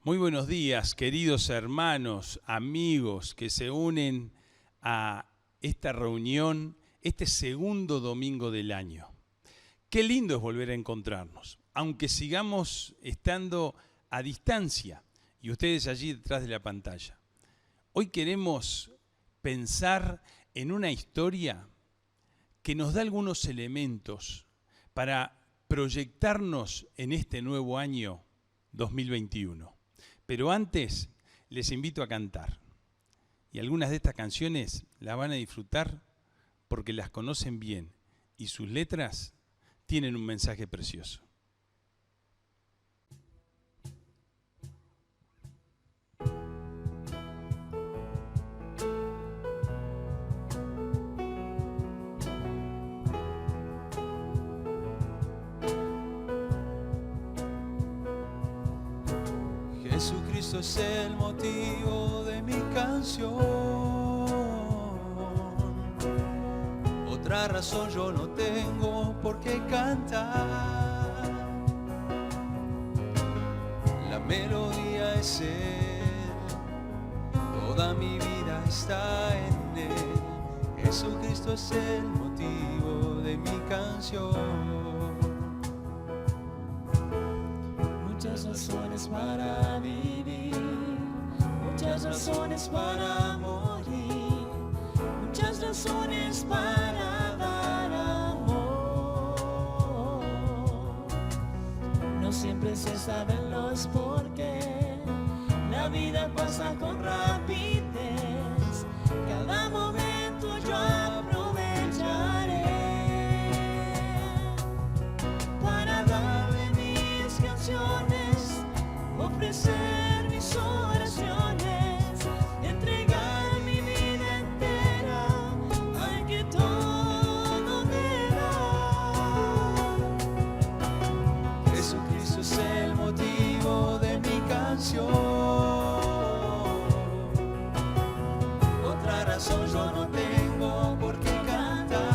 Muy buenos días, queridos hermanos, amigos que se unen a esta reunión, este segundo domingo del año. Qué lindo es volver a encontrarnos, aunque sigamos estando a distancia y ustedes allí detrás de la pantalla. Hoy queremos pensar en una historia que nos da algunos elementos para proyectarnos en este nuevo año 2021. Pero antes les invito a cantar. Y algunas de estas canciones las van a disfrutar porque las conocen bien y sus letras tienen un mensaje precioso. Jesucristo es el motivo de mi canción. Otra razón yo no tengo por qué cantar. La melodía es Él, toda mi vida está en Él. Jesucristo es el motivo de mi canción. Muchas razones para vivir, muchas razones para morir, muchas razones para dar amor. No siempre se saben los porqué, la vida pasa con rapidez. Cada momento yo aprovecharé para darle mis canciones, ofrecer mis oraciones, entregar mi vida entera al que todo me da. Jesucristo es el motivo de mi canción. Otra razón yo no tengo por qué cantar.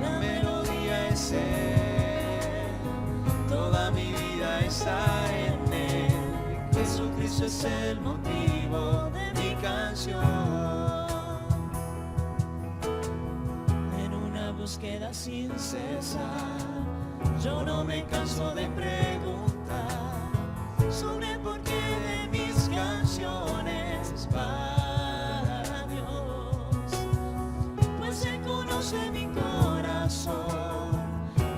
La melodía es Él, toda mi vida está en Él. Jesucristo es el motivo de mi canción. En una búsqueda sin cesar, yo no me canso de preguntar sobre el porqué de mis canciones para Dios, pues Él conoce mi corazón.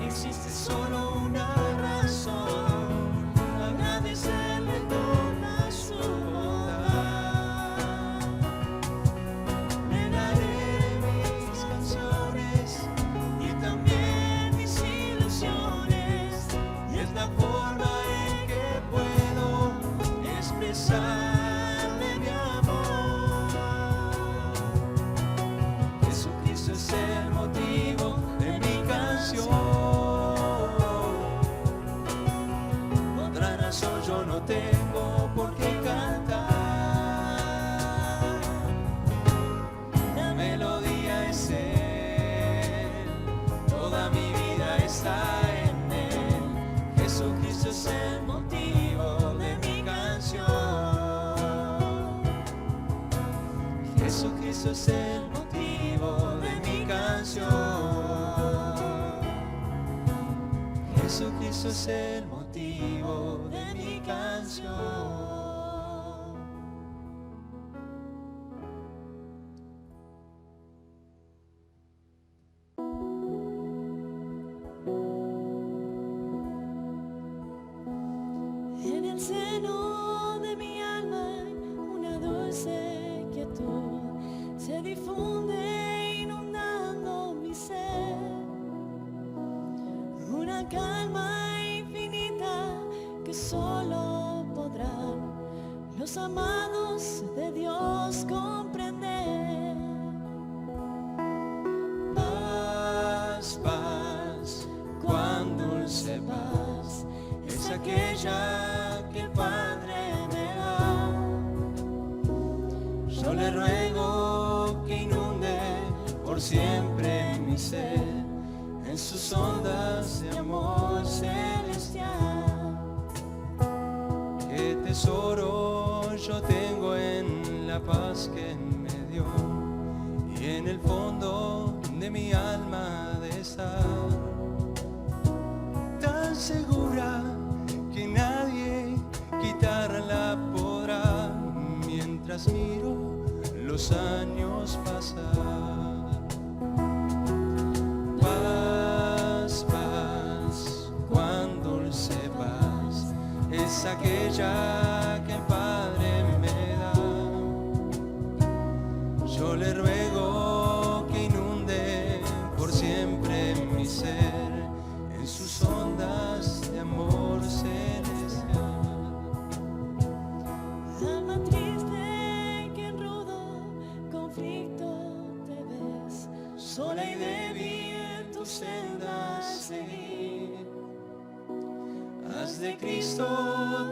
Existe solo una razón: agradecerle toda su bondad. Le daré mis canciones y también mis ilusiones, y es la forma en que puedo expresarle mi amor. Jesucristo es el motivo de mi canción. Otra razón yo no tengo por qué cantar. La melodía es Él, toda mi vida está en Él. Jesucristo es el motivo de mi canción. Jesucristo es el motivo de mi canción. Jesucristo es el motivo de mi canción. En el seno de mi alma una dulce quietud se difunde inundando mi ser, una calma infinita que solo podrán los amados de Dios comprender. Paz, paz, cuán dulce paz es aquella que el Padre me da. Yo le ruego que inunde por siempre mi ser en sus ondas de amor celestial. tesoro yo tengo en la paz que me dio y en el fondo de mi alma de estar tan segura que nadie quitarla podrá mientras miro los años pasar. Paz, paz, cuán dulce paz es aquella que el Padre me da. Yo le ruego que inunde por siempre mi ser en sus ondas de amor celestial. Alma triste que en rudo conflicto te ves, sola y débil en tus sendas seguir. Haz de Cristo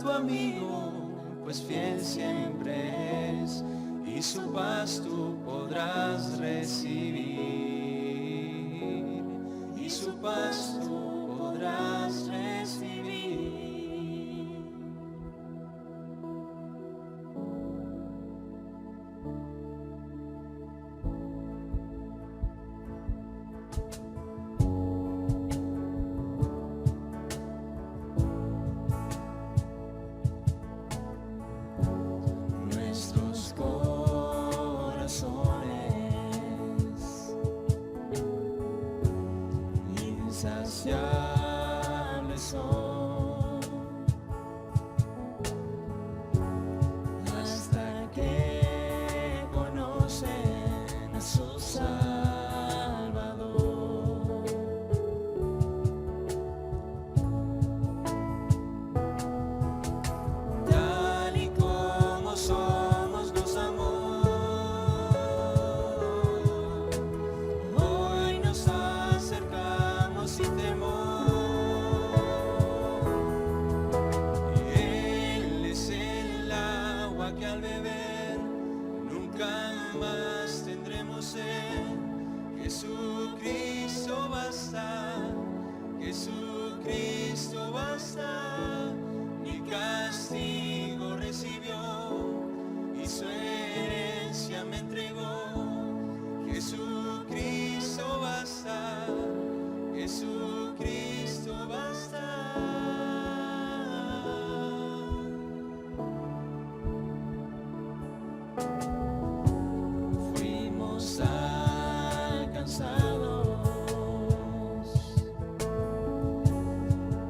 tu amigo, pues fiel siempre es, y su paz tú podrás recibir, y su paz tú podrás recibir. Nuestros corazones insaciables son hasta que conocen a su Salvador. Tal y como somos nos amó, hoy nos acercamos sin temor. Él es el agua que al beber nunca más tendremos sed. Jesucristo basta, Jesucristo basta. Mi castigo recibió y su herencia me entregó. Jesucristo basta, Jesucristo basta. Fuimos alcanzados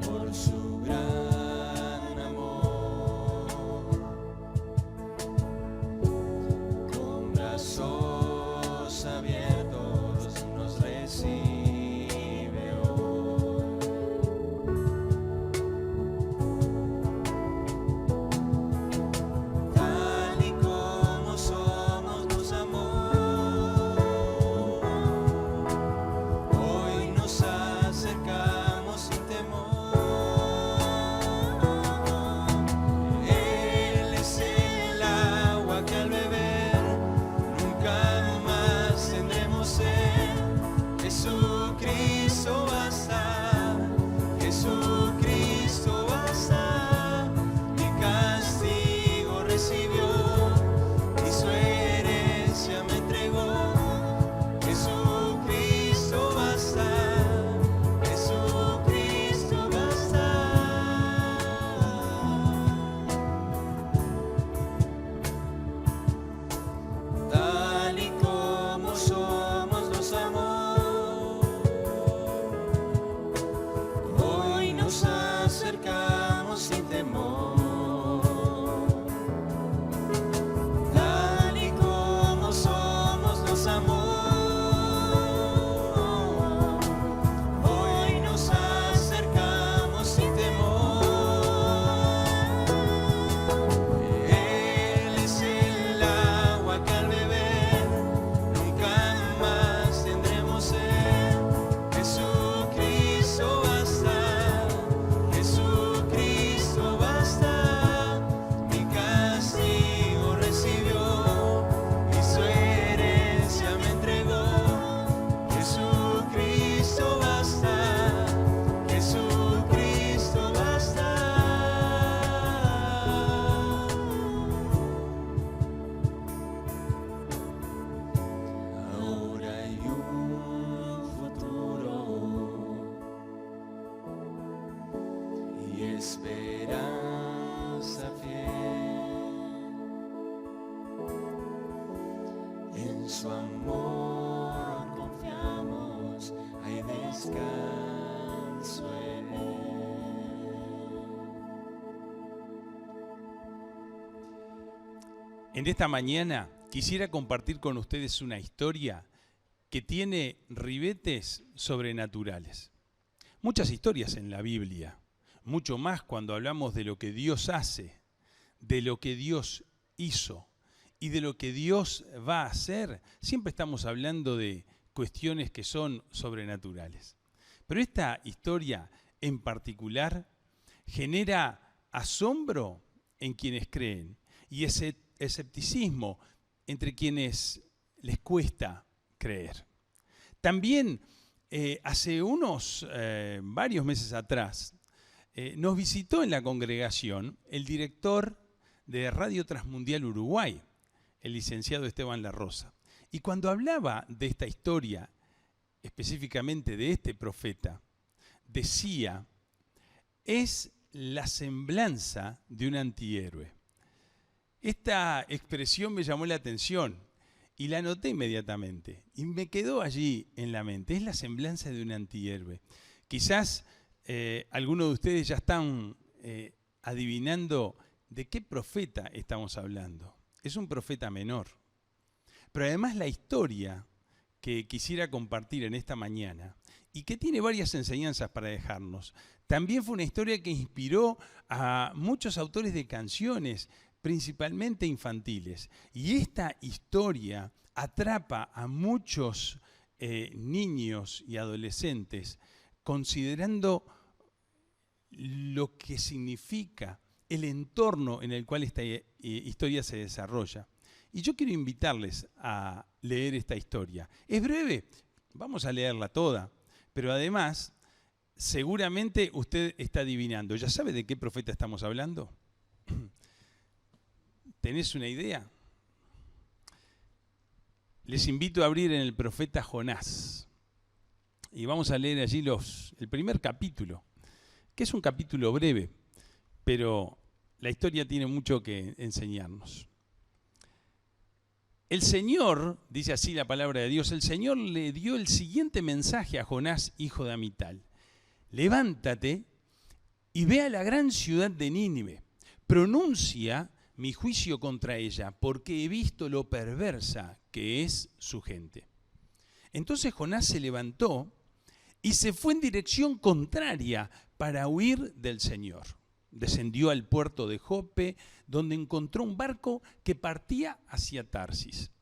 por su gran amor, con brazos abiertos nos recibe hoy. Tal y como somos nos amó, hoy nos acercamos sin temor. Él es el agua que al beber nunca más tendremos sed. Jesucristo basta, Jesucristo basta. Mi castigo recibió y su herencia me entregó. Jesucristo basta, Jesucristo basta. Tal y como somos nos amó, hoy esperanza fiel. En su amor confiamos, hay descanso en él. En esta mañana quisiera compartir con ustedes una historia que tiene ribetes sobrenaturales. Muchas historias en la Biblia, mucho más cuando hablamos de lo que Dios hace, de lo que Dios hizo y de lo que Dios va a hacer. Siempre estamos hablando de cuestiones que son sobrenaturales. Pero esta historia en particular genera asombro en quienes creen y ese escepticismo entre quienes les cuesta creer. También hace varios meses atrás nos visitó en la congregación el director de Radio Transmundial Uruguay, el licenciado Esteban La Rosa. Y cuando hablaba de esta historia, específicamente de este profeta, decía, es la semblanza de un antihéroe. Esta expresión me llamó la atención y la anoté inmediatamente y me quedó allí en la mente. Es la semblanza de un antihéroe. Quizás algunos de ustedes ya están adivinando de qué profeta estamos hablando. Es un profeta menor. Pero además la historia que quisiera compartir en esta mañana y que tiene varias enseñanzas para dejarnos, también fue una historia que inspiró a muchos autores de canciones, principalmente infantiles. Y esta historia atrapa a muchos niños y adolescentes considerando lo que significa el entorno en el cual esta historia se desarrolla. Y yo quiero invitarles a leer esta historia. Es breve, vamos a leerla toda, pero además seguramente usted está adivinando. ¿Ya sabe de qué profeta estamos hablando? ¿Tenés una idea? Les invito a abrir en el profeta Jonás. Y vamos a leer allí el primer capítulo, que es un capítulo breve, pero la historia tiene mucho que enseñarnos. El Señor, dice así la palabra de Dios, el Señor le dio el siguiente mensaje a Jonás, hijo de Amital. Levántate y ve a la gran ciudad de Nínive. Pronuncia mi juicio contra ella, porque he visto lo perversa que es su gente. Entonces Jonás se levantó y se fue en dirección contraria para huir del Señor. Descendió al puerto de Jope, donde encontró un barco que partía hacia Tarsis.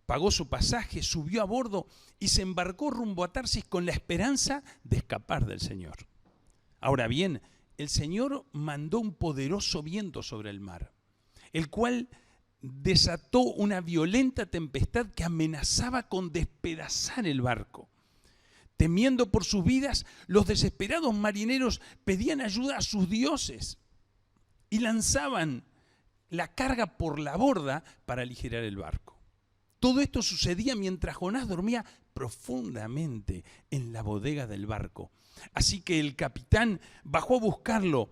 Pagó su pasaje, subió a bordo y se embarcó rumbo a Tarsis con la esperanza de escapar del Señor. Ahora bien, el Señor mandó un poderoso viento sobre el mar, el cual desató una violenta tempestad que amenazaba con despedazar el barco. Temiendo por sus vidas, los desesperados marineros pedían ayuda a sus dioses y lanzaban la carga por la borda para aligerar el barco. Todo esto sucedía mientras Jonás dormía profundamente en la bodega del barco. Así que el capitán bajó a buscarlo.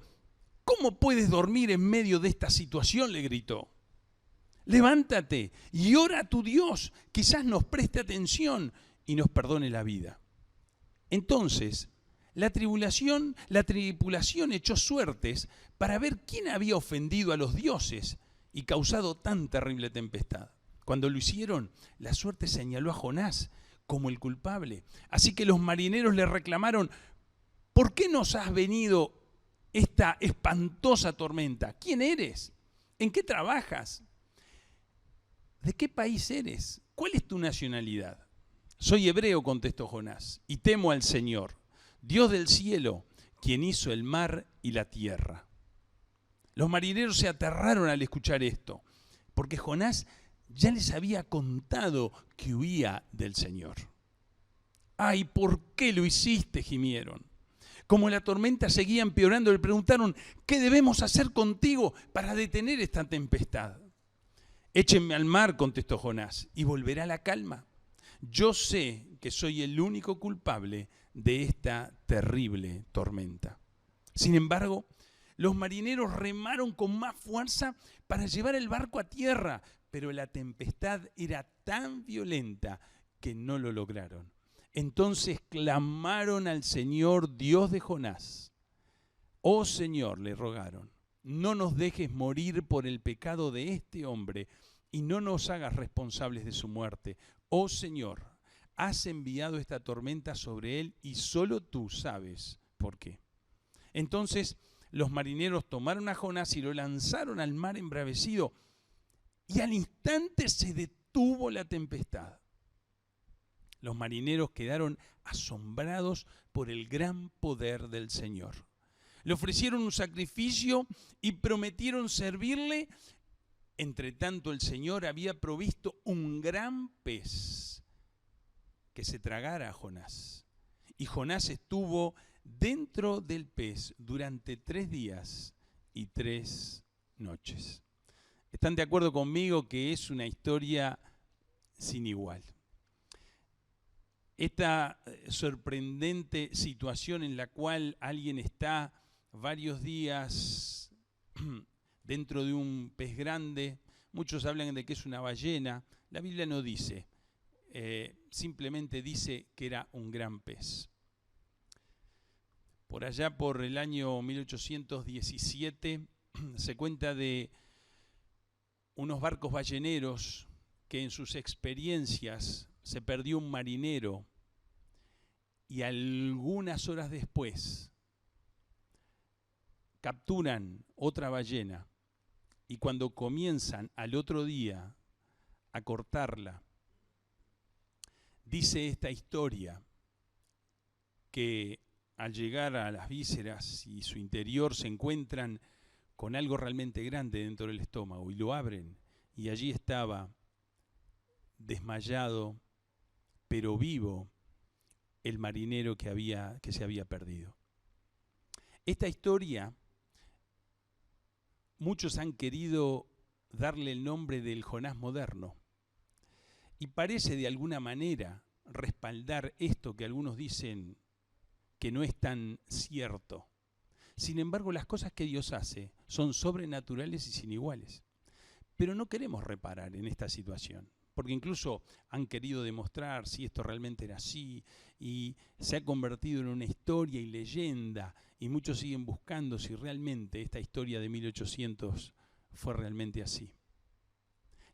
¿Cómo puedes dormir en medio de esta situación?, le gritó. Levántate y ora a tu Dios, quizás nos preste atención y nos perdone la vida. Entonces, la tripulación echó suertes para ver quién había ofendido a los dioses y causado tan terrible tempestad. Cuando lo hicieron, la suerte señaló a Jonás como el culpable. Así que los marineros le reclamaron, ¿por qué nos has venido esta espantosa tormenta? ¿Quién eres? ¿En qué trabajas? ¿De qué país eres? ¿Cuál es tu nacionalidad? Soy hebreo, contestó Jonás, y temo al Señor, Dios del cielo, quien hizo el mar y la tierra. Los marineros se aterraron al escuchar esto, porque Jonás ya les había contado que huía del Señor. ¡Ay, ¿por qué lo hiciste?, gimieron. Como la tormenta seguía empeorando, le preguntaron, ¿qué debemos hacer contigo para detener esta tempestad? Échenme al mar, contestó Jonás, y volverá la calma. Yo sé que soy el único culpable de esta terrible tormenta. Sin embargo, Los marineros remaron con más fuerza para llevar el barco a tierra, pero la tempestad era tan violenta que no lo lograron. Entonces clamaron al Señor, Dios de Jonás. Oh Señor, le rogaron, no nos dejes morir por el pecado de este hombre y no nos hagas responsables de su muerte. Oh Señor, has enviado esta tormenta sobre él y solo tú sabes por qué. Entonces los marineros tomaron a Jonás y lo lanzaron al mar embravecido, y al instante se detuvo la tempestad. Los marineros quedaron asombrados por el gran poder del Señor. Le ofrecieron un sacrificio y prometieron servirle. Entre tanto, el Señor había provisto un gran pez que se tragara a Jonás. Y Jonás estuvo dentro del pez durante 3 días y 3 noches. ¿Están de acuerdo conmigo que es una historia sin igual? Esta sorprendente situación en la cual alguien está varios días dentro de un pez grande, muchos hablan de que es una ballena, la Biblia no dice, simplemente dice que era un gran pez. Por allá por el año 1817 se cuenta de unos barcos balleneros que en sus experiencias se perdió un marinero y algunas horas después capturan otra ballena y cuando comienzan al otro día a cortarla, dice esta historia que al llegar a las vísceras y su interior se encuentran con algo realmente grande dentro del estómago y lo abren y allí estaba desmayado pero vivo el marinero que se había perdido. Esta historia muchos han querido darle el nombre del Jonás moderno y parece de alguna manera respaldar esto que algunos dicen que no es tan cierto. Sin embargo, las cosas que Dios hace son sobrenaturales y sin iguales. Pero no queremos reparar en esta situación, porque incluso han querido demostrar si esto realmente era así y se ha convertido en una historia y leyenda y muchos siguen buscando si realmente esta historia de 1800 fue realmente así.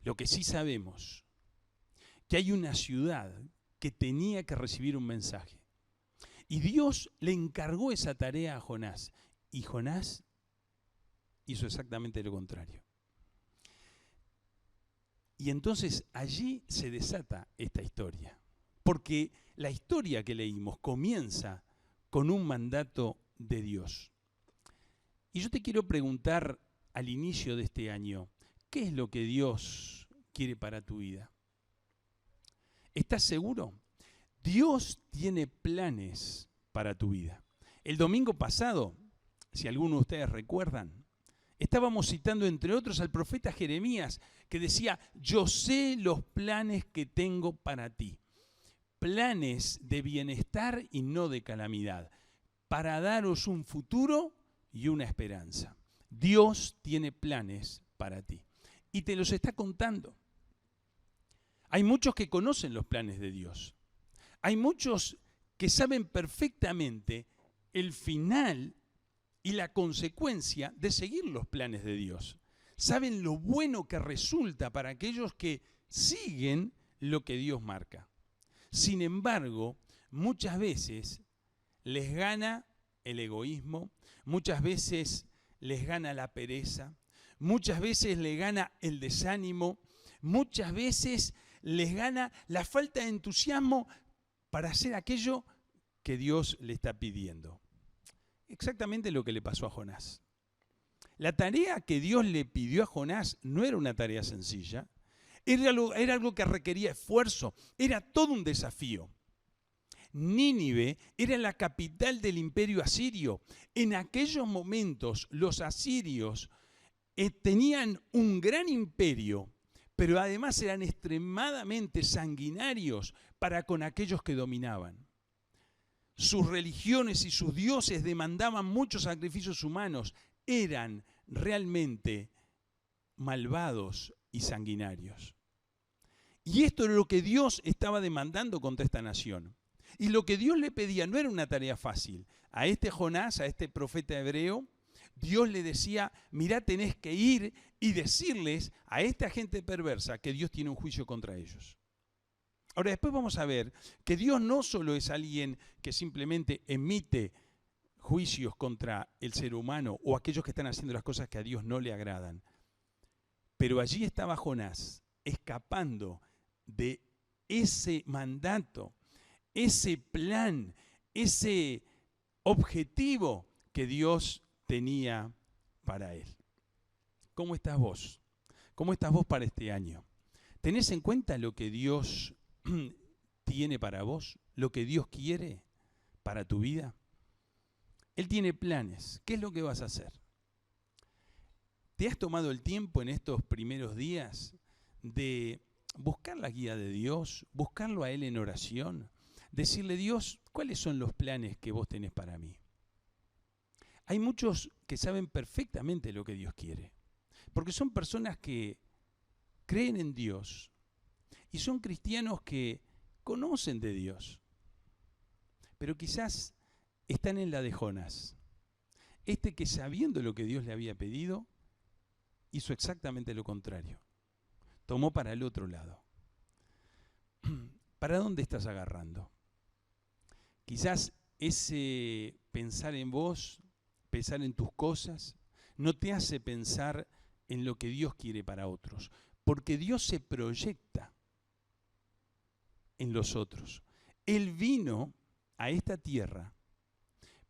Lo que sí sabemos, que hay una ciudad que tenía que recibir un mensaje. Y Dios le encargó esa tarea a Jonás. Y Jonás hizo exactamente lo contrario. Y entonces allí se desata esta historia. Porque la historia que leímos comienza con un mandato de Dios. Y yo te quiero preguntar al inicio de este año, ¿qué es lo que Dios quiere para tu vida? ¿Estás seguro? Dios tiene planes para tu vida. El domingo pasado, si alguno de ustedes recuerdan, estábamos citando entre otros al profeta Jeremías, que decía, yo sé los planes que tengo para ti. Planes de bienestar y no de calamidad, para daros un futuro y una esperanza. Dios tiene planes para ti y te los está contando. Hay muchos que conocen los planes de Dios. Hay muchos que saben perfectamente el final y la consecuencia de seguir los planes de Dios. Saben lo bueno que resulta para aquellos que siguen lo que Dios marca. Sin embargo, muchas veces les gana el egoísmo, muchas veces les gana la pereza, muchas veces les gana el desánimo, muchas veces les gana la falta de entusiasmo para hacer aquello que Dios le está pidiendo. Exactamente lo que le pasó a Jonás. La tarea que Dios le pidió a Jonás no era una tarea sencilla, era algo que requería esfuerzo, era todo un desafío. Nínive era la capital del imperio asirio. En aquellos momentos los asirios tenían un gran imperio, pero además eran extremadamente sanguinarios para con aquellos que dominaban. Sus religiones y sus dioses demandaban muchos sacrificios humanos. eran realmente malvados y sanguinarios. Y esto era lo que Dios estaba demandando contra esta nación. Y lo que Dios le pedía no era una tarea fácil. A este Jonás, a este profeta hebreo, Dios le decía, mirá, tenés que ir y decirles a esta gente perversa que Dios tiene un juicio contra ellos. Ahora, después vamos a ver que Dios no solo es alguien que simplemente emite juicios contra el ser humano o aquellos que están haciendo las cosas que a Dios no le agradan, pero allí estaba Jonás escapando de ese mandato, ese plan, ese objetivo que Dios tenía para él. ¿Cómo estás vos? ¿Cómo estás vos para este año? ¿Tenés en cuenta lo que Dios tiene para vos? ¿Lo que Dios quiere para tu vida? Él tiene planes. ¿Qué es lo que vas a hacer? ¿Te has tomado el tiempo en estos primeros días de buscar la guía de Dios, buscarlo a Él en oración, decirle, Dios, ¿cuáles son los planes que vos tenés para mí? Hay muchos que saben perfectamente lo que Dios quiere, porque son personas que creen en Dios y son cristianos que conocen de Dios, pero quizás están en la de Jonás, este que sabiendo lo que Dios le había pedido, hizo exactamente lo contrario. Tomó para el otro lado. ¿Para dónde estás agarrando? Quizás ese pensar en vos, pensar en tus cosas, no te hace pensar en lo que Dios quiere para otros, porque Dios se proyecta en los otros. Él vino a esta tierra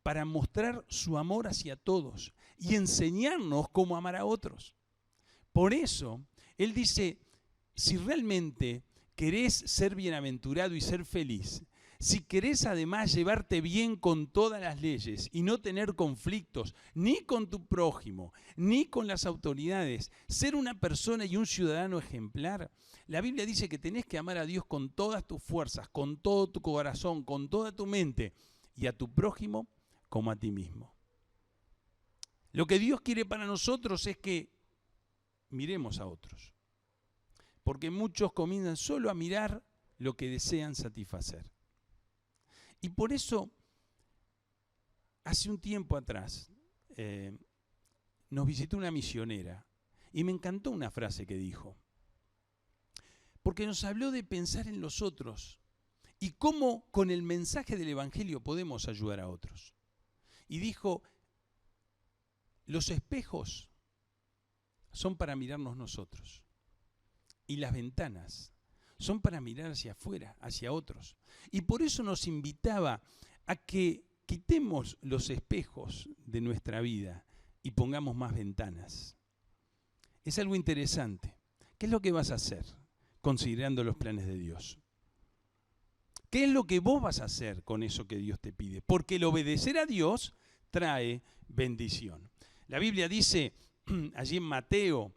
para mostrar su amor hacia todos y enseñarnos cómo amar a otros. Por eso, Él dice, si realmente querés ser bienaventurado y ser feliz, si querés además llevarte bien con todas las leyes y no tener conflictos ni con tu prójimo, ni con las autoridades, ser una persona y un ciudadano ejemplar, la Biblia dice que tenés que amar a Dios con todas tus fuerzas, con todo tu corazón, con toda tu mente, y a tu prójimo como a ti mismo. Lo que Dios quiere para nosotros es que miremos a otros, porque muchos comienzan solo a mirar lo que desean satisfacer. Y por eso, hace un tiempo atrás, nos visitó una misionera y me encantó una frase que dijo, porque nos habló de pensar en los otros y cómo con el mensaje del Evangelio podemos ayudar a otros. Y dijo, los espejos son para mirarnos nosotros y las ventanas son para mirar hacia afuera, hacia otros. Y por eso nos invitaba a que quitemos los espejos de nuestra vida y pongamos más ventanas. Es algo interesante. ¿Qué es lo que vas a hacer considerando los planes de Dios? ¿Qué es lo que vos vas a hacer con eso que Dios te pide? Porque el obedecer a Dios trae bendición. La Biblia dice allí en Mateo,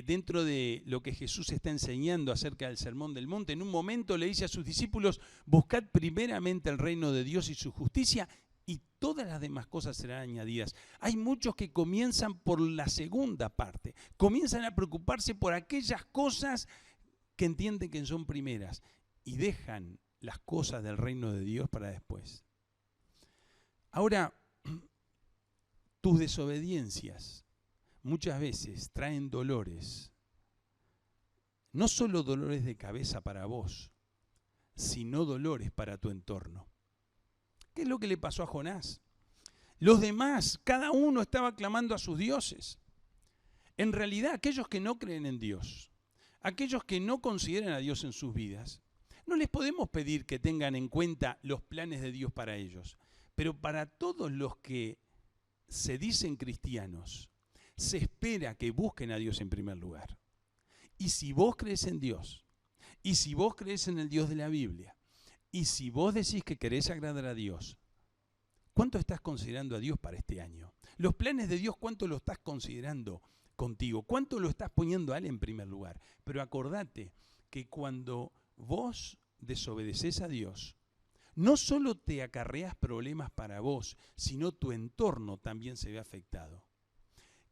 dentro de lo que Jesús está enseñando acerca del Sermón del Monte, en un momento le dice a sus discípulos, buscad primeramente el reino de Dios y su justicia y todas las demás cosas serán añadidas. Hay muchos que comienzan por la segunda parte, comienzan a preocuparse por aquellas cosas que entienden que son primeras y dejan las cosas del reino de Dios para después. Ahora, tus desobediencias muchas veces traen dolores, no solo dolores de cabeza para vos, sino dolores para tu entorno. ¿Qué es lo que le pasó a Jonás? Los demás, cada uno estaba clamando a sus dioses. En realidad, aquellos que no creen en Dios, aquellos que no consideran a Dios en sus vidas, no les podemos pedir que tengan en cuenta los planes de Dios para ellos. Pero para todos los que se dicen cristianos, se espera que busquen a Dios en primer lugar. Y si vos crees en Dios, y si vos crees en el Dios de la Biblia, y si vos decís que querés agradar a Dios, ¿cuánto estás considerando a Dios para este año? Los planes de Dios, ¿cuánto lo estás considerando contigo? ¿Cuánto lo estás poniendo a Él en primer lugar? Pero acordate que cuando vos desobedeces a Dios, no solo te acarreas problemas para vos, sino tu entorno también se ve afectado.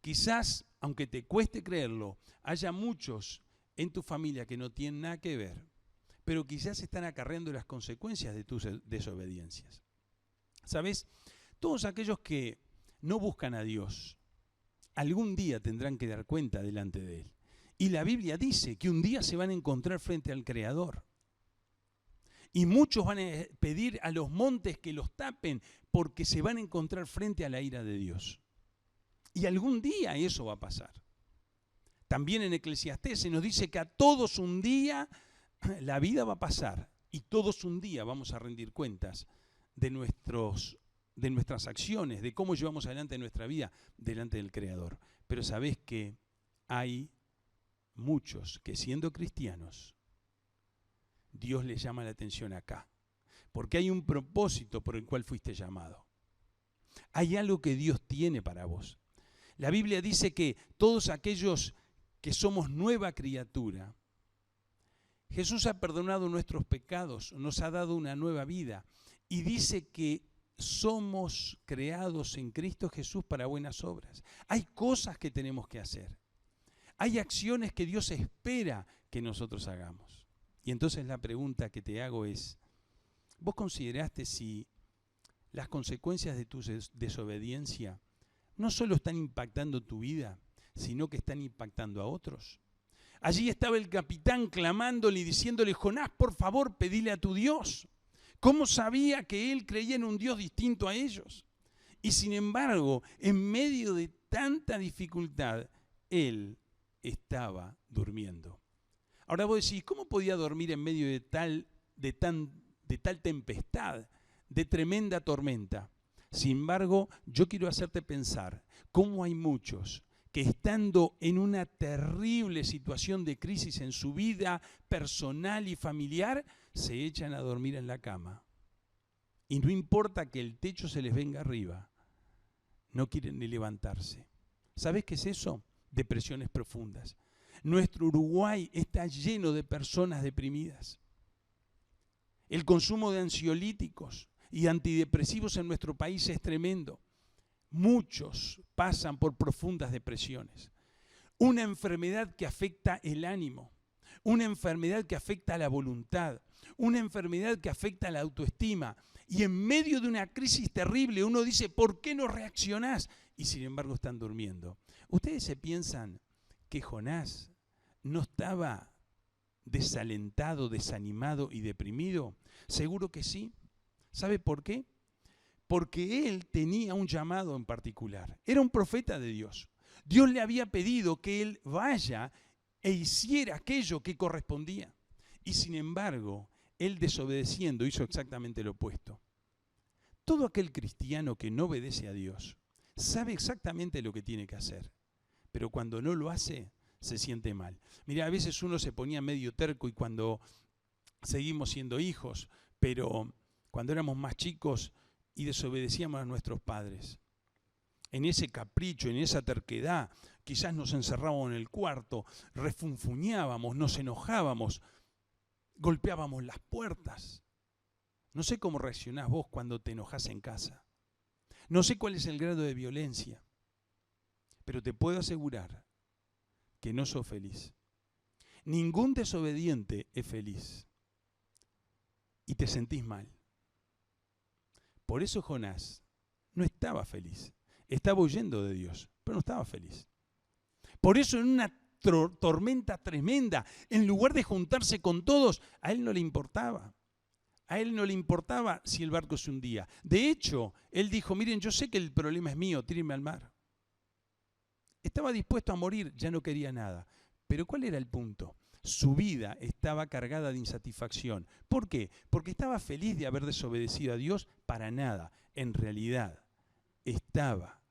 Quizás, aunque te cueste creerlo, haya muchos en tu familia que no tienen nada que ver, pero quizás están acarreando las consecuencias de tus desobediencias. ¿Sabes? Todos aquellos que no buscan a Dios, algún día tendrán que dar cuenta delante de Él. Y la Biblia dice que un día se van a encontrar frente al Creador. Y muchos van a pedir a los montes que los tapen porque se van a encontrar frente a la ira de Dios. Y algún día eso va a pasar. También en Eclesiastés se nos dice que a todos un día la vida va a pasar y todos un día vamos a rendir cuentas de nuestras acciones, de cómo llevamos adelante nuestra vida delante del Creador. Pero sabés que hay muchos que siendo cristianos, Dios les llama la atención acá, porque hay un propósito por el cual fuiste llamado. Hay algo que Dios tiene para vos. La Biblia dice que todos aquellos que somos nueva criatura, Jesús ha perdonado nuestros pecados, nos ha dado una nueva vida y dice que somos creados en Cristo Jesús para buenas obras. Hay cosas que tenemos que hacer. Hay acciones que Dios espera que nosotros hagamos. Y entonces la pregunta que te hago es, ¿vos consideraste si las consecuencias de tu desobediencia no solo están impactando tu vida, sino que están impactando a otros? Allí estaba el capitán clamándole y diciéndole, Jonás, por favor, pedile a tu Dios. ¿Cómo sabía que él creía en un Dios distinto a ellos? Y sin embargo, en medio de tanta dificultad, él estaba durmiendo. Ahora vos decís, ¿cómo podía dormir en medio de tal tempestad, de tremenda tormenta? Sin embargo, yo quiero hacerte pensar cómo hay muchos que estando en una terrible situación de crisis en su vida personal y familiar, se echan a dormir en la cama. Y no importa que el techo se les venga arriba, no quieren ni levantarse. ¿Sabes qué es eso? Depresiones profundas. Nuestro Uruguay está lleno de personas deprimidas. El consumo de ansiolíticos y antidepresivos en nuestro país es tremendo. Muchos pasan por profundas depresiones. Una enfermedad que afecta el ánimo, una enfermedad que afecta la voluntad, una enfermedad que afecta la autoestima. Y en medio de una crisis terrible uno dice, ¿por qué no reaccionás? Y sin embargo están durmiendo. ¿Ustedes se piensan que Jonás no estaba desalentado, desanimado y deprimido? Seguro que sí. ¿Sabe por qué? Porque él tenía un llamado en particular. Era un profeta de Dios. Dios le había pedido que él vaya e hiciera aquello que correspondía. Y sin embargo, él desobedeciendo hizo exactamente lo opuesto. Todo aquel cristiano que no obedece a Dios sabe exactamente lo que tiene que hacer. Pero cuando no lo hace, se siente mal. Mira, a veces uno se ponía medio terco y cuando seguimos siendo hijos, pero cuando éramos más chicos y desobedecíamos a nuestros padres. En ese capricho, en esa terquedad, quizás nos encerrábamos en el cuarto, refunfuñábamos, nos enojábamos, golpeábamos las puertas. No sé cómo reaccionás vos cuando te enojás en casa. No sé cuál es el grado de violencia, pero te puedo asegurar que no sos feliz. Ningún desobediente es feliz. Y te sentís mal. Por eso Jonás no estaba feliz. Estaba huyendo de Dios, pero no estaba feliz. Por eso en una tormenta tremenda, en lugar de juntarse con todos, a él no le importaba. A él no le importaba si el barco se hundía. De hecho, él dijo, miren, yo sé que el problema es mío, tírenme al mar. Estaba dispuesto a morir, ya no quería nada. Pero ¿cuál era el punto? Su vida estaba cargada de insatisfacción. ¿Por qué? Porque estaba feliz de haber desobedecido a Dios para nada. En realidad, estaba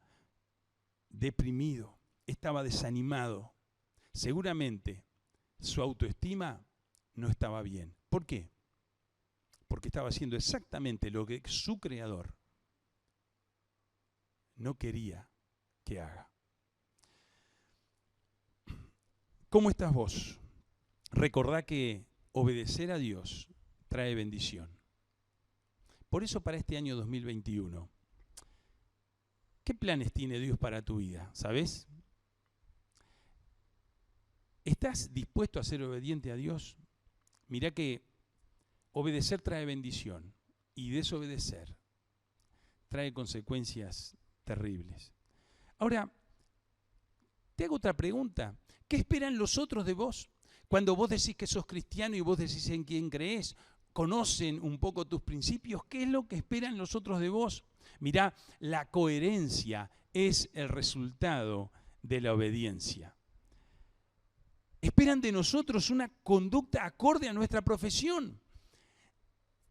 deprimido, estaba desanimado. Seguramente su autoestima no estaba bien. ¿Por qué? Porque estaba haciendo exactamente lo que su creador no quería que haga. ¿Cómo estás vos? Recordá que obedecer a Dios trae bendición. Por eso para este año 2021, ¿qué planes tiene Dios para tu vida? ¿Sabes? ¿Estás dispuesto a ser obediente a Dios? Mirá que obedecer trae bendición y desobedecer trae consecuencias terribles. Ahora, te hago otra pregunta. ¿Qué esperan los otros de vos? Cuando vos decís que sos cristiano y vos decís en quién creés, conocen un poco tus principios, ¿qué es lo que esperan los otros de vos? Mirá, la coherencia es el resultado de la obediencia. Esperan de nosotros una conducta acorde a nuestra profesión.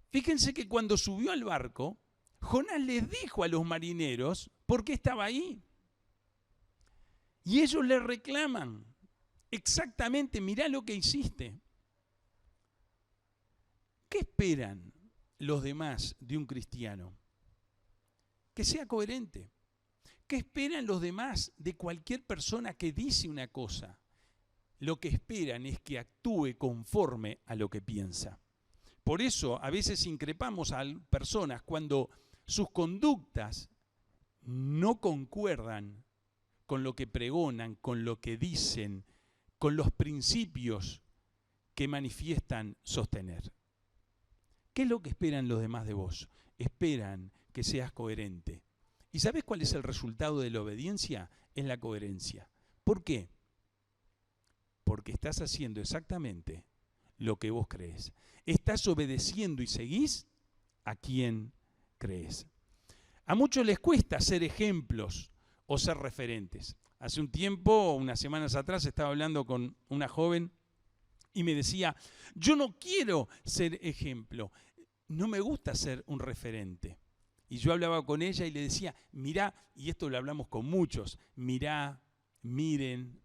Fíjense que cuando subió al barco, Jonás les dijo a los marineros por qué estaba ahí. Y ellos le reclaman, exactamente, mirá lo que hiciste. ¿Qué esperan los demás de un cristiano? Que sea coherente. ¿Qué esperan los demás de cualquier persona que dice una cosa? Lo que esperan es que actúe conforme a lo que piensa. Por eso a veces increpamos a personas cuando sus conductas no concuerdan con lo que pregonan, con lo que dicen, con los principios que manifiestan sostener. ¿Qué es lo que esperan los demás de vos? Esperan que seas coherente. ¿Y sabés cuál es el resultado de la obediencia? Es la coherencia. ¿Por qué? Porque estás haciendo exactamente lo que vos crees. Estás obedeciendo y seguís a quien crees. A muchos les cuesta ser ejemplos o ser referentes. Hace un tiempo, unas semanas atrás, estaba hablando con una joven y me decía, yo no quiero ser ejemplo, no me gusta ser un referente. Y yo hablaba con ella y le decía, mirá, y esto lo hablamos con muchos, mirá, miren,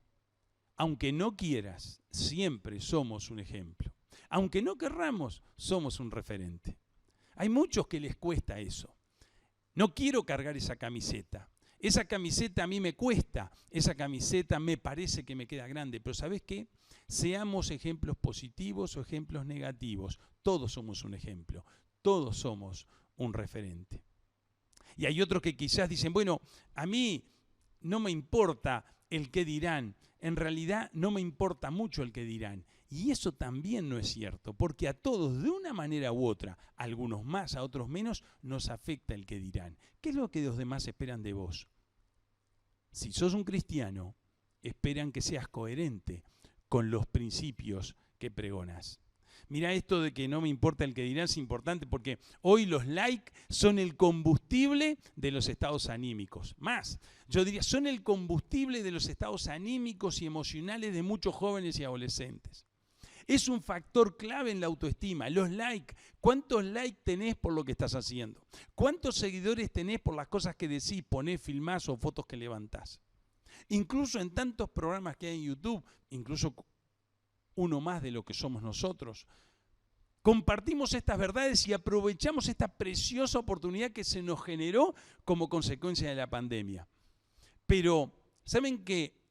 aunque no quieras, siempre somos un ejemplo. Aunque no querramos, somos un referente. Hay muchos que les cuesta eso. No quiero cargar esa camiseta. Esa camiseta a mí me cuesta, esa camiseta me parece que me queda grande, pero ¿sabés qué? Seamos ejemplos positivos o ejemplos negativos. Todos somos un ejemplo, todos somos un referente. Y hay otros que quizás dicen, bueno, a mí no me importa el qué dirán, en realidad no me importa mucho el qué dirán. Y eso también no es cierto, porque a todos de una manera u otra, a algunos más, a otros menos, nos afecta el qué dirán. ¿Qué es lo que los demás esperan de vos? Si sos un cristiano, esperan que seas coherente con los principios que pregonas. Mirá, esto de que no me importa el que dirán es importante porque hoy los likes son el combustible de los estados anímicos. Más, yo diría, son el combustible de los estados anímicos y emocionales de muchos jóvenes y adolescentes. Es un factor clave en la autoestima. Los likes, ¿cuántos likes tenés por lo que estás haciendo? ¿Cuántos seguidores tenés por las cosas que decís, ponés, filmás o fotos que levantás? Incluso en tantos programas que hay en YouTube, incluso uno más de lo que somos nosotros, compartimos estas verdades y aprovechamos esta preciosa oportunidad que se nos generó como consecuencia de la pandemia. Pero, ¿saben qué?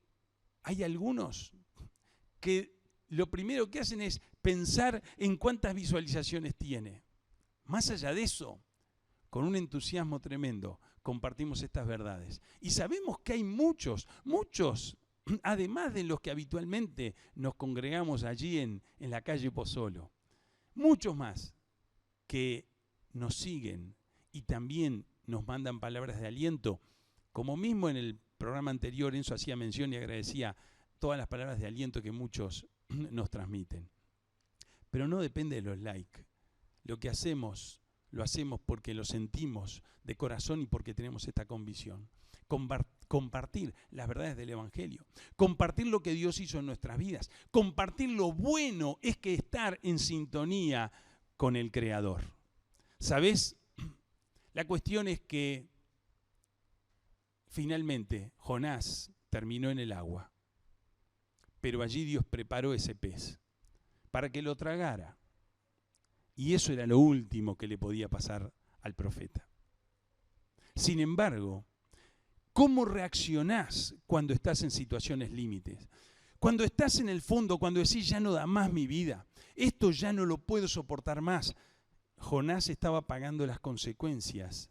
Hay algunos que lo primero que hacen es pensar en cuántas visualizaciones tiene. Más allá de eso, con un entusiasmo tremendo, compartimos estas verdades. Y sabemos que hay muchos, además de los que habitualmente nos congregamos allí en la calle Pozzolo, muchos más que nos siguen y también nos mandan palabras de aliento, como mismo en el programa anterior Enzo hacía mención y agradecía todas las palabras de aliento que muchos nos transmiten. Pero no depende de los likes. Lo que hacemos, lo hacemos porque lo sentimos de corazón y porque tenemos esta convicción. Compartir las verdades del Evangelio, compartir lo que Dios hizo en nuestras vidas, compartir lo bueno es que estar en sintonía con el Creador. ¿Sabés? La cuestión es que finalmente Jonás terminó en el agua, pero allí Dios preparó ese pez para que lo tragara. Y eso era lo último que le podía pasar al profeta. Sin embargo, ¿cómo reaccionás cuando estás en situaciones límites? Cuando estás en el fondo, cuando decís ya no da más mi vida, esto ya no lo puedo soportar más. Jonás estaba pagando las consecuencias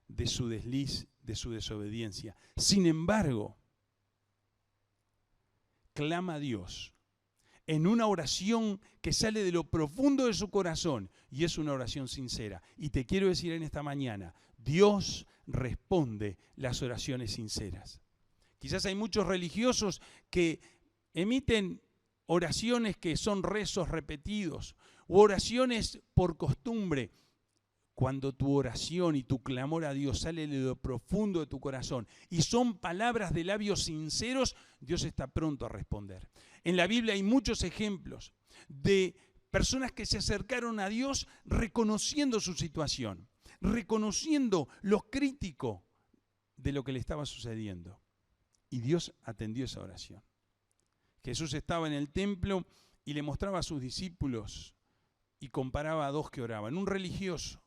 de su desliz, de su desobediencia. Sin embargo, clama a Dios en una oración que sale de lo profundo de su corazón y es una oración sincera. Y te quiero decir en esta mañana, Dios responde las oraciones sinceras. Quizás hay muchos religiosos que emiten oraciones que son rezos repetidos u oraciones por costumbre. Cuando tu oración y tu clamor a Dios sale de lo profundo de tu corazón y son palabras de labios sinceros, Dios está pronto a responder. En la Biblia hay muchos ejemplos de personas que se acercaron a Dios reconociendo su situación, reconociendo lo crítico de lo que le estaba sucediendo. Y Dios atendió esa oración. Jesús estaba en el templo y le mostraba a sus discípulos y comparaba a dos que oraban. Un religioso,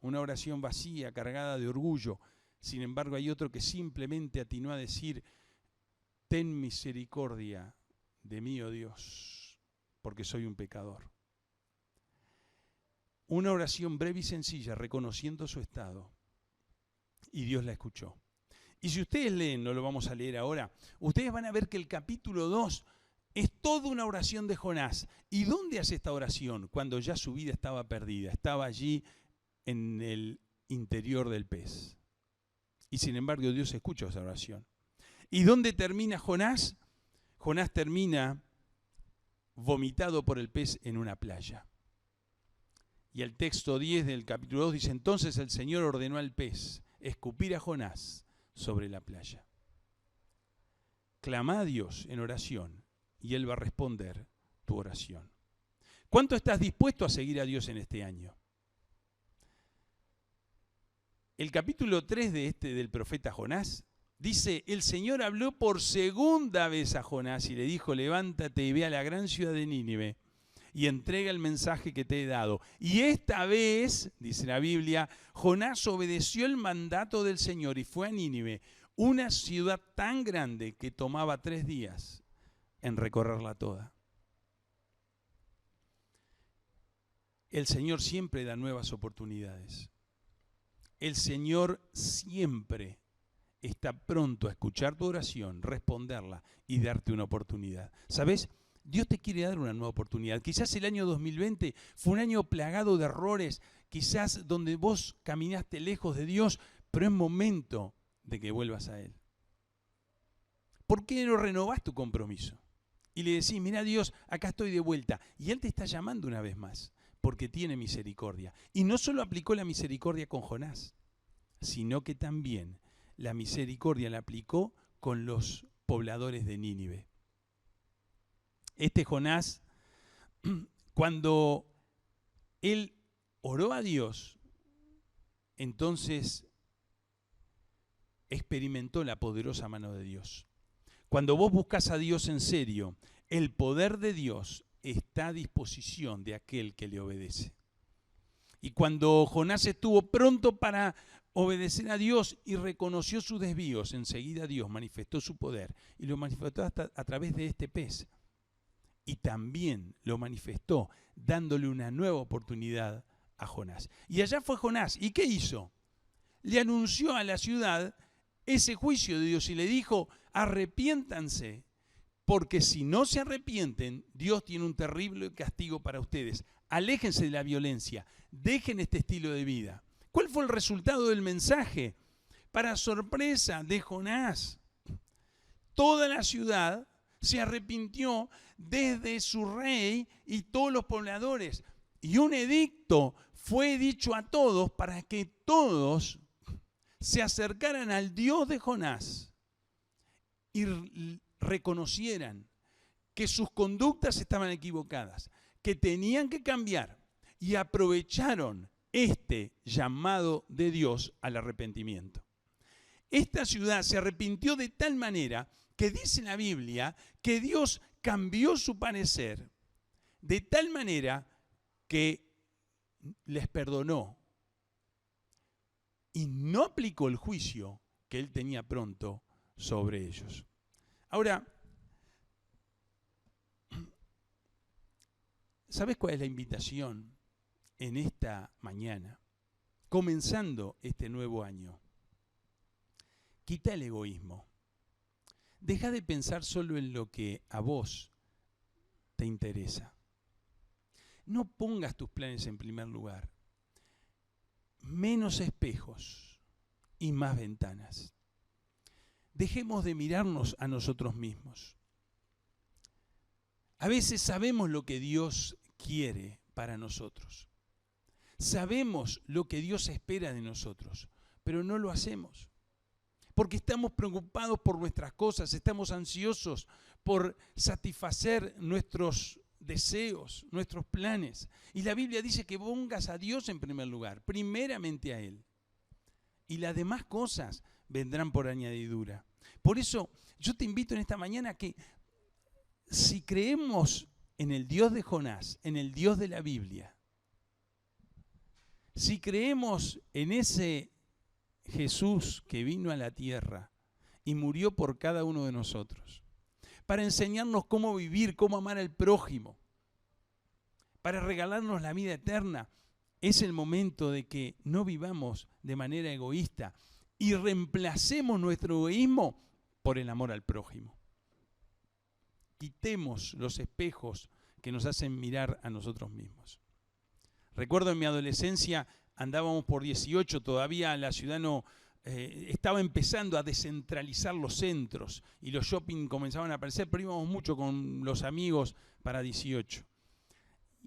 una oración vacía, cargada de orgullo. Sin embargo, hay otro que simplemente atinó a decir, ten misericordia de mí, oh Dios, porque soy un pecador. Una oración breve y sencilla, reconociendo su estado. Y Dios la escuchó. Y si ustedes leen, no lo vamos a leer ahora, ustedes van a ver que el capítulo 2 es toda una oración de Jonás. ¿Y dónde hace esta oración? Cuando ya su vida estaba perdida, estaba allí en el interior del pez. Y sin embargo Dios escucha esa oración. ¿Y dónde termina Jonás? Jonás termina vomitado por el pez en una playa. Y el texto 10 del capítulo 2 dice, entonces el Señor ordenó al pez escupir a Jonás sobre la playa. Clama a Dios en oración y Él va a responder tu oración. ¿Cuánto estás dispuesto a seguir a Dios en este año? El capítulo 3 del profeta Jonás dice, el Señor habló por segunda vez a Jonás y le dijo, levántate y ve a la gran ciudad de Nínive y entrega el mensaje que te he dado. Y esta vez, dice la Biblia, Jonás obedeció el mandato del Señor y fue a Nínive, una ciudad tan grande que tomaba 3 días en recorrerla toda. El Señor siempre da nuevas oportunidades. El Señor siempre está pronto a escuchar tu oración, responderla y darte una oportunidad. ¿Sabes? Dios te quiere dar una nueva oportunidad. Quizás el año 2020 fue un año plagado de errores, quizás donde vos caminaste lejos de Dios, pero es momento de que vuelvas a Él. ¿Por qué no renovás tu compromiso? Y le decís, mira Dios, acá estoy de vuelta. Y Él te está llamando una vez más, porque tiene misericordia. Y no solo aplicó la misericordia con Jonás, sino que también la misericordia la aplicó con los pobladores de Nínive. Este Jonás, cuando él oró a Dios, entonces experimentó la poderosa mano de Dios. Cuando vos buscas a Dios en serio, el poder de Dios está a disposición de aquel que le obedece. Y cuando Jonás estuvo pronto para obedecer a Dios y reconoció sus desvíos, enseguida Dios manifestó su poder y lo manifestó hasta a través de este pez. Y también lo manifestó dándole una nueva oportunidad a Jonás. Y allá fue Jonás. ¿Y qué hizo? Le anunció a la ciudad ese juicio de Dios y le dijo, arrepiéntanse, porque si no se arrepienten, Dios tiene un terrible castigo para ustedes. Aléjense de la violencia, dejen este estilo de vida. ¿Cuál fue el resultado del mensaje? Para sorpresa de Jonás, toda la ciudad se arrepintió desde su rey y todos los pobladores. Y un edicto fue dicho a todos para que todos se acercaran al Dios de Jonás y reconocieran que sus conductas estaban equivocadas, que tenían que cambiar, y aprovecharon este llamado de Dios al arrepentimiento. Esta ciudad se arrepintió de tal manera que dice la Biblia que Dios cambió su parecer de tal manera que les perdonó y no aplicó el juicio que Él tenía pronto sobre ellos. Ahora, ¿sabes cuál es la invitación en esta mañana? Comenzando este nuevo año. Quita el egoísmo. Deja de pensar solo en lo que a vos te interesa. No pongas tus planes en primer lugar. Menos espejos y más ventanas. Dejemos de mirarnos a nosotros mismos. A veces sabemos lo que Dios quiere para nosotros. Sabemos lo que Dios espera de nosotros, pero no lo hacemos. Porque estamos preocupados por nuestras cosas, estamos ansiosos por satisfacer nuestros deseos, nuestros planes. Y la Biblia dice que pongas a Dios en primer lugar, primeramente a Él. Y las demás cosas vendrán por añadidura. Por eso yo te invito en esta mañana a que si creemos en el Dios de Jonás, en el Dios de la Biblia, si creemos en ese Jesús que vino a la tierra y murió por cada uno de nosotros, para enseñarnos cómo vivir, cómo amar al prójimo, para regalarnos la vida eterna, es el momento de que no vivamos de manera egoísta y reemplacemos nuestro egoísmo por el amor al prójimo. Quitemos los espejos que nos hacen mirar a nosotros mismos. Recuerdo en mi adolescencia, andábamos por 18, todavía la ciudad no estaba empezando a descentralizar los centros y los shopping comenzaban a aparecer, pero íbamos mucho con los amigos para 18.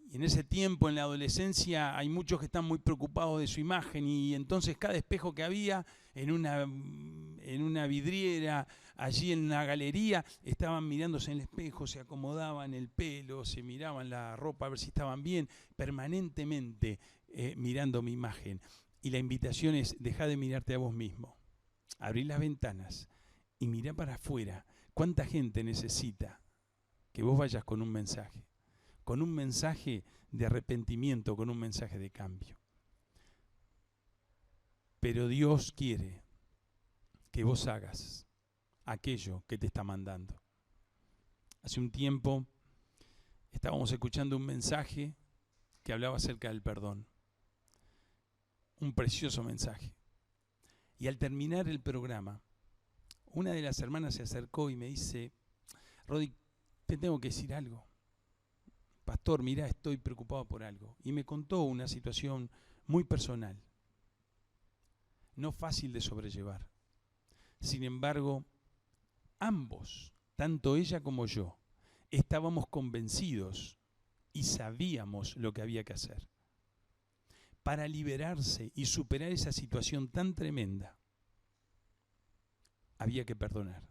Y en ese tiempo, en la adolescencia, hay muchos que están muy preocupados de su imagen y entonces cada espejo que había en una vidriera, allí en una galería, estaban mirándose en el espejo, se acomodaban el pelo, se miraban la ropa a ver si estaban bien, permanentemente mirando mi imagen. Y la invitación es, deja de mirarte a vos mismo, abrí las ventanas y mirá para afuera. ¿Cuánta gente necesita que vos vayas con un mensaje? Con un mensaje de arrepentimiento, con un mensaje de cambio. Pero Dios quiere que vos hagas aquello que te está mandando. Hace un tiempo estábamos escuchando un mensaje que hablaba acerca del perdón. Un precioso mensaje. Y al terminar el programa, una de las hermanas se acercó y me dice, Rodi, te tengo que decir algo. Pastor, mirá, estoy preocupado por algo. Y me contó una situación muy personal, no fácil de sobrellevar. Sin embargo, ambos, tanto ella como yo, estábamos convencidos y sabíamos lo que había que hacer. Para liberarse y superar esa situación tan tremenda, había que perdonar.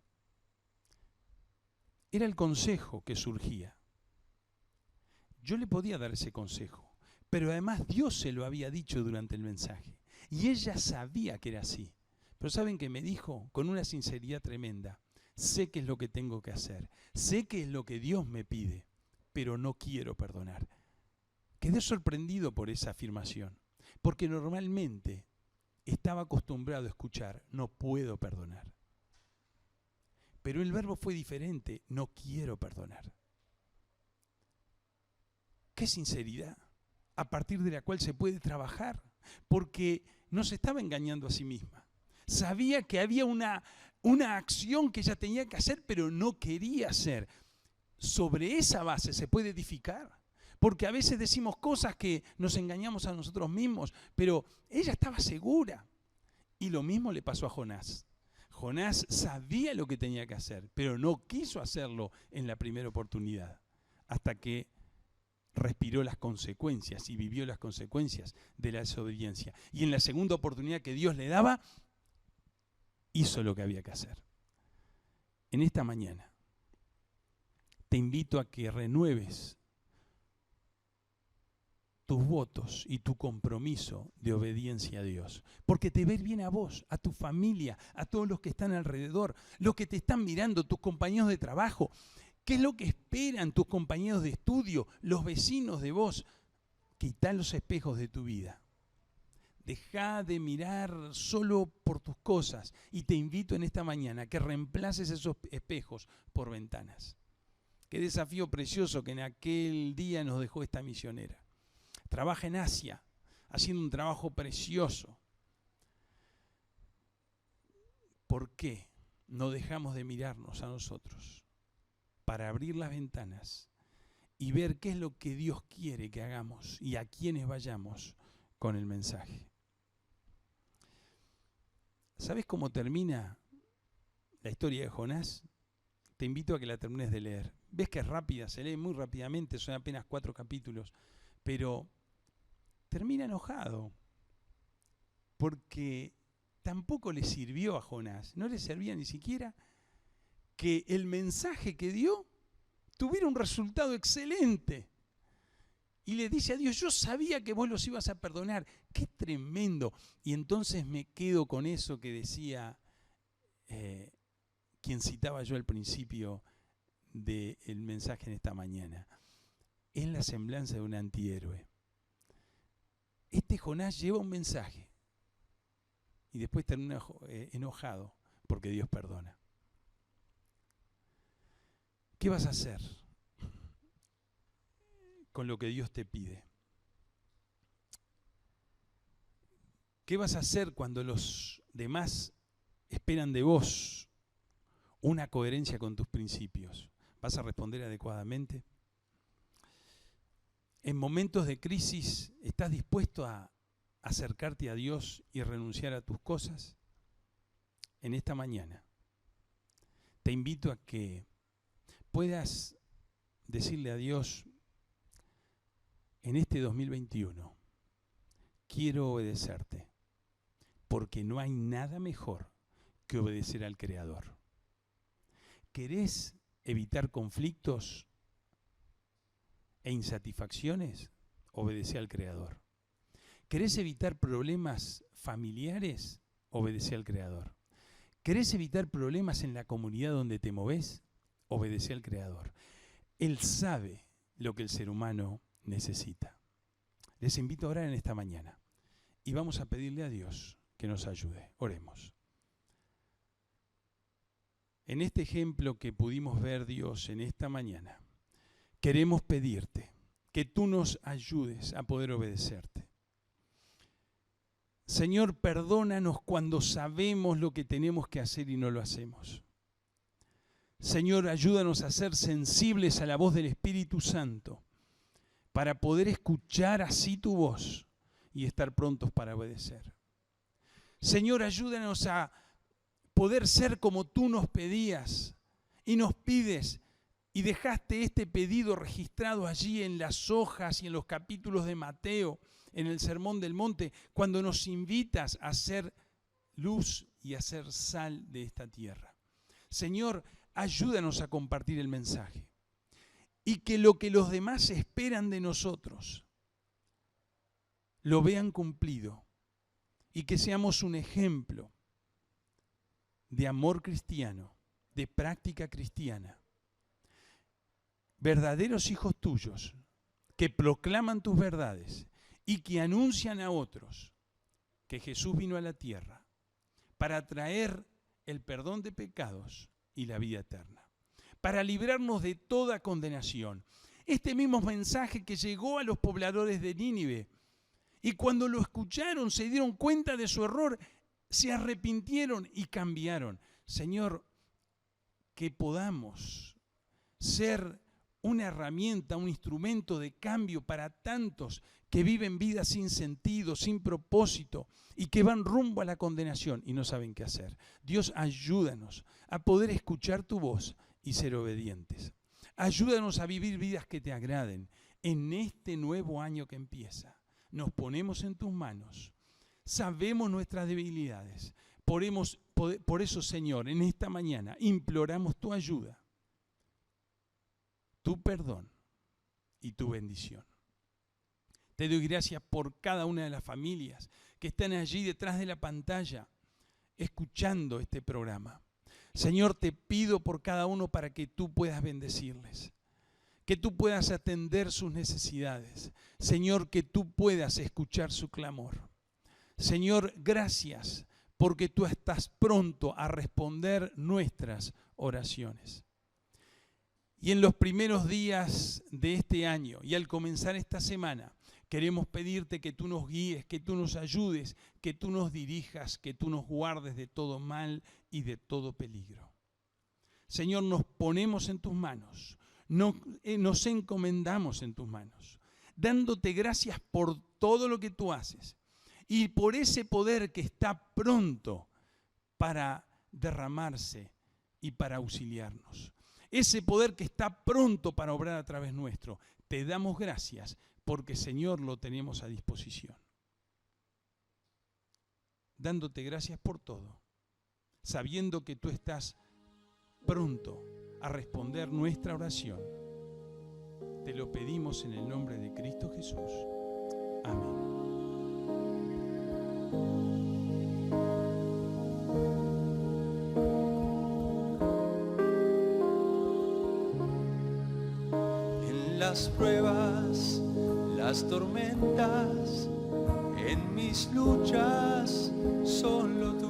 Era el consejo que surgía. Yo le podía dar ese consejo, pero además Dios se lo había dicho durante el mensaje. Y ella sabía que era así. Pero ¿saben qué me dijo? Con una sinceridad tremenda. Sé qué es lo que tengo que hacer. Sé qué es lo que Dios me pide, pero no quiero perdonar. Quedé sorprendido por esa afirmación, porque normalmente estaba acostumbrado a escuchar, no puedo perdonar. Pero el verbo fue diferente, no quiero perdonar. ¡Qué sinceridad! A partir de la cual se puede trabajar, porque no se estaba engañando a sí misma. Sabía que había una acción que ella tenía que hacer, pero no quería hacer. Sobre esa base se puede edificar, porque a veces decimos cosas que nos engañamos a nosotros mismos, pero ella estaba segura. Y lo mismo le pasó a Jonás. Jonás sabía lo que tenía que hacer, pero no quiso hacerlo en la primera oportunidad, hasta que respiró las consecuencias y vivió las consecuencias de la desobediencia. Y en la segunda oportunidad que Dios le daba, hizo lo que había que hacer. En esta mañana te invito a que renueves tus votos y tu compromiso de obediencia a Dios, porque te va a ir bien a vos, a tu familia, a todos los que están alrededor, los que te están mirando, tus compañeros de trabajo. ¿Qué es lo que esperan tus compañeros de estudio, los vecinos de vos? Quitá los espejos de tu vida. Deja de mirar solo por tus cosas y te invito en esta mañana a que reemplaces esos espejos por ventanas. Qué desafío precioso que en aquel día nos dejó esta misionera. Trabaja en Asia, haciendo un trabajo precioso. ¿Por qué no dejamos de mirarnos a nosotros para abrir las ventanas y ver qué es lo que Dios quiere que hagamos y a quiénes vayamos con el mensaje. ¿Sabes cómo termina la historia de Jonás? Te invito a que la termines de leer. Ves que es rápida, se lee muy rápidamente, son apenas 4 capítulos, pero termina enojado, porque tampoco le sirvió a Jonás, no le servía ni siquiera que el mensaje que dio tuviera un resultado excelente. Y le dice a Dios, yo sabía que vos los ibas a perdonar. ¡Qué tremendo! Y entonces me quedo con eso que decía quien citaba yo al principio del mensaje en esta mañana. Es la semblanza de un antihéroe. Este Jonás lleva un mensaje y después termina enojado porque Dios perdona. ¿Qué vas a hacer con lo que Dios te pide? ¿Qué vas a hacer cuando los demás esperan de vos una coherencia con tus principios? ¿Vas a responder adecuadamente? En momentos de crisis, ¿estás dispuesto a acercarte a Dios y renunciar a tus cosas? En esta mañana te invito a que puedas decirle a Dios, en este 2021, quiero obedecerte, porque no hay nada mejor que obedecer al Creador. ¿Querés evitar conflictos e insatisfacciones? Obedece al Creador. ¿Querés evitar problemas familiares? Obedece al Creador. ¿Querés evitar problemas en la comunidad donde te movés? Obedece al Creador. Él sabe lo que el ser humano necesita. Les invito a orar en esta mañana y vamos a pedirle a Dios que nos ayude. Oremos. En este ejemplo que pudimos ver, Dios, en esta mañana, queremos pedirte que tú nos ayudes a poder obedecerte. Señor, perdónanos cuando sabemos lo que tenemos que hacer y no lo hacemos. Señor, ayúdanos a ser sensibles a la voz del Espíritu Santo para poder escuchar así tu voz y estar prontos para obedecer. Señor, ayúdanos a poder ser como tú nos pedías y nos pides y dejaste este pedido registrado allí en las hojas y en los capítulos de Mateo, en el Sermón del Monte, cuando nos invitas a ser luz y a ser sal de esta tierra. Señor, ayúdanos a compartir el mensaje y que lo que los demás esperan de nosotros lo vean cumplido y que seamos un ejemplo de amor cristiano, de práctica cristiana. Verdaderos hijos tuyos que proclaman tus verdades y que anuncian a otros que Jesús vino a la tierra para traer el perdón de pecados y la vida eterna, para librarnos de toda condenación. Este mismo mensaje que llegó a los pobladores de Nínive y cuando lo escucharon se dieron cuenta de su error, se arrepintieron y cambiaron. Señor, que podamos ser una herramienta, un instrumento de cambio para tantos que viven vidas sin sentido, sin propósito y que van rumbo a la condenación y no saben qué hacer. Dios, ayúdanos a poder escuchar tu voz y ser obedientes. Ayúdanos a vivir vidas que te agraden. En este nuevo año que empieza, nos ponemos en tus manos. Sabemos nuestras debilidades. Por eso, Señor, en esta mañana imploramos tu ayuda, tu perdón y tu bendición. Te doy gracias por cada una de las familias que están allí detrás de la pantalla escuchando este programa. Señor, te pido por cada uno para que tú puedas bendecirles, que tú puedas atender sus necesidades. Señor, que tú puedas escuchar su clamor. Señor, gracias porque tú estás pronto a responder nuestras oraciones. Y en los primeros días de este año y al comenzar esta semana, queremos pedirte que tú nos guíes, que tú nos ayudes, que tú nos dirijas, que tú nos guardes de todo mal y de todo peligro. Señor, nos ponemos en tus manos, nos encomendamos en tus manos, dándote gracias por todo lo que tú haces y por ese poder que está pronto para derramarse y para auxiliarnos. Ese poder que está pronto para obrar a través nuestro. Te damos gracias porque, Señor, lo tenemos a disposición. Dándote gracias por todo, sabiendo que tú estás pronto a responder nuestra oración. Te lo pedimos en el nombre de Cristo Jesús. Amén. Las pruebas, las tormentas, en mis luchas, solo tú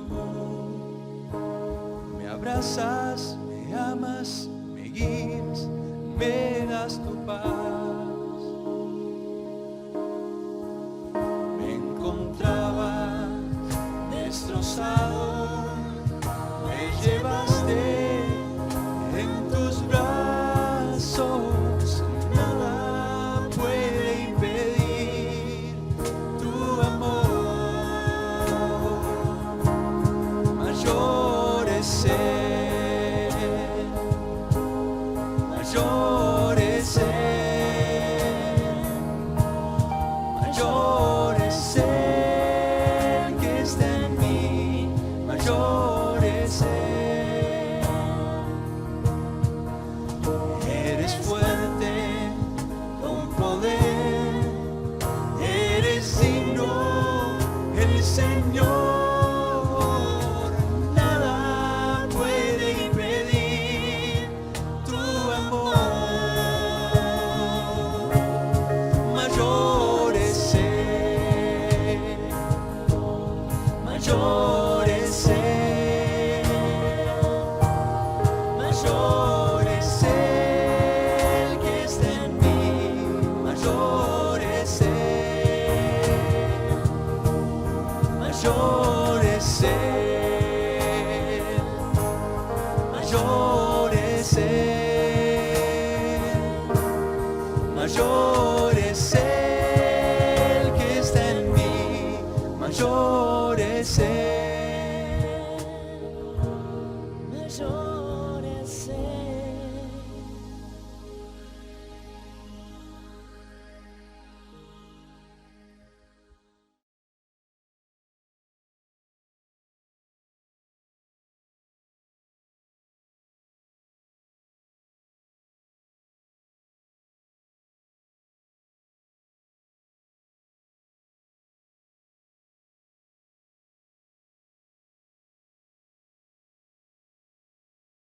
me abrazas, me amas, me guías, me das tu paz. Me encontraba destrozado, me llevaste en tus brazos. Mayor es el que está en mí, mayor es él. Mayor es él.